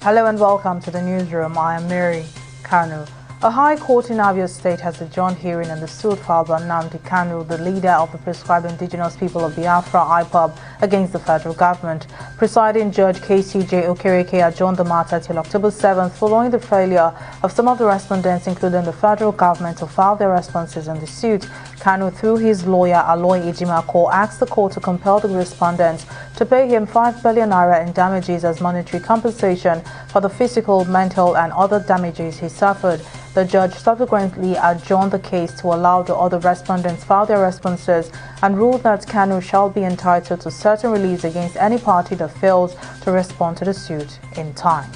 Hello and welcome to the newsroom. I am Mary Kanu. A high court in Abia State has adjourned hearing in the suit filed by Nnamdi Kanu, the leader of the proscribed indigenous people of Biafra (IPOB), against the federal government. Presiding Judge KCJ Okereke adjourned the matter till October 7th following the failure of some of the respondents, including the federal government, to file their responses in the suit. Kanu, through his lawyer Aloy Ejimako, asked the court to compel the respondents to pay him 5 billion naira in damages as monetary compensation for the physical, mental and other damages he suffered. The judge subsequently adjourned the case to allow the other respondents file their responses and ruled that Kanu shall be entitled to certain reliefs against any party that fails to respond to the suit in time.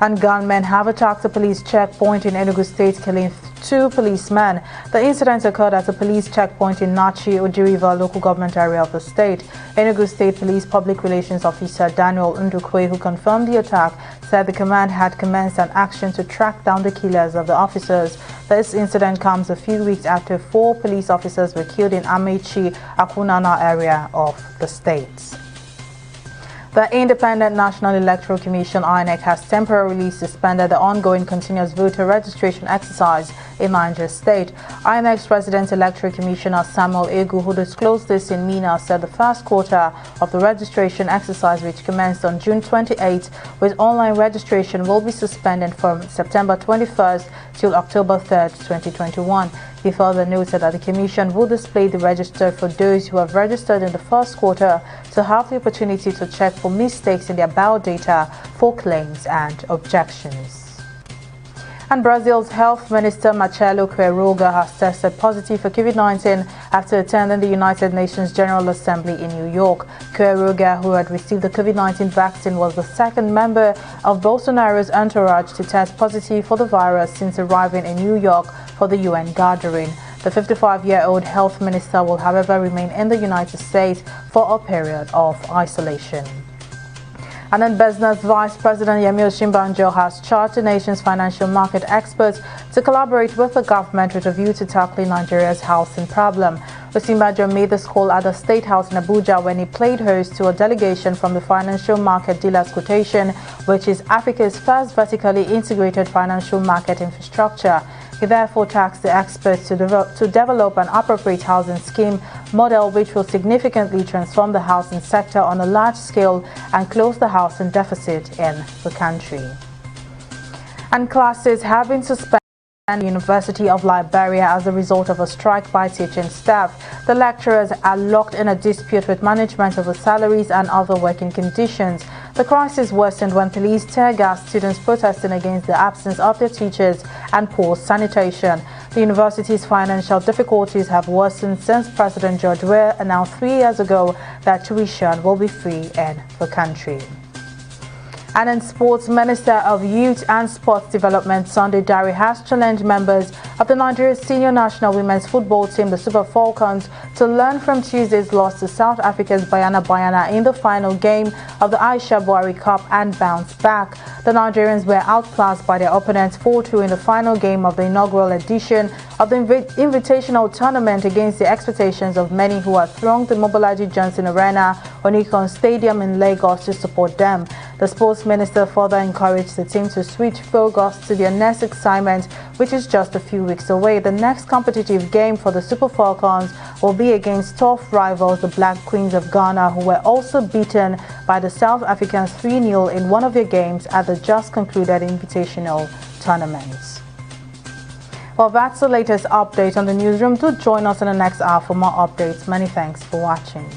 And gunmen have attacked a police checkpoint in Enugu State, killing 2 policemen. The incident occurred at a police checkpoint in Nachi, Ojiriva local government area of the state. Enugu State Police Public Relations Officer Daniel Ndukwe, who confirmed the attack, said the command had commenced an action to track down the killers of the officers. This incident comes a few weeks after 4 police officers were killed in Amechi, Akunana area of the state. The Independent National Electoral Commission (INEC) has temporarily suspended the ongoing continuous voter registration exercise in Niger State. INEC's Resident Electoral Commissioner Samuel Egu, who disclosed this in Mina, said the first quarter of the registration exercise, which commenced on June 28 with online registration, will be suspended from September 21st till October 3rd, 2021. He further noted that the Commission will display the register for those who have registered in the first quarter to have the opportunity to check for mistakes in their biodata for claims and objections. And Brazil's Health Minister Marcelo Queiroga has tested positive for COVID-19 after attending the United Nations General Assembly in New York. Queiroga, who had received the COVID-19 vaccine, was the second member of Bolsonaro's entourage to test positive for the virus since arriving in New York for the UN gathering. The 55-year-old health minister will, however, remain in the United States for a period of isolation. And then Business Vice President Yemi Osinbajo has charged the nation's financial market experts to collaborate with the government with a view to tackling Nigeria's housing problem. Osinbajo made this call at the State House in Abuja when he played host to a delegation from the Financial Market Dealers Quotation, which is Africa's first vertically integrated financial market infrastructure. He therefore tasked the experts to develop an appropriate housing scheme model which will significantly transform the housing sector on a large scale and close the housing deficit in the country. And classes have been suspended at the University of Liberia as a result of a strike by teaching staff. The lecturers are locked in a dispute with management over salaries and other working conditions. The crisis worsened when police tear gassed students protesting against the absence of their teachers and poor sanitation. The university's financial difficulties have worsened since President George Weah announced 3 years ago that tuition will be free in the country. And in sports, Minister of Youth and Sports Development Sunday Dare has challenged members of the Nigeria senior national women's football team, the Super Falcons, to learn from Tuesday's loss to South Africa's Bayana in the final game of the Aisha Buhari Cup and bounce back. The Nigerians were outclassed by their opponents 4-2 in the final game of the inaugural edition of the Invitational Tournament against the expectations of many who had thronged the Mobolaji Johnson Arena on Icon Stadium in Lagos to support them. The sports minister further encouraged the team to switch focus to their next assignment, which is just a few weeks away. The next competitive game for the Super Falcons will be against tough rivals, the Black Queens of Ghana, who were also beaten by the South Africans 3-0 in one of their games at the just concluded Invitational Tournament. Well, that's the latest update on the newsroom. Do join us in the next hour for more updates. Many thanks for watching.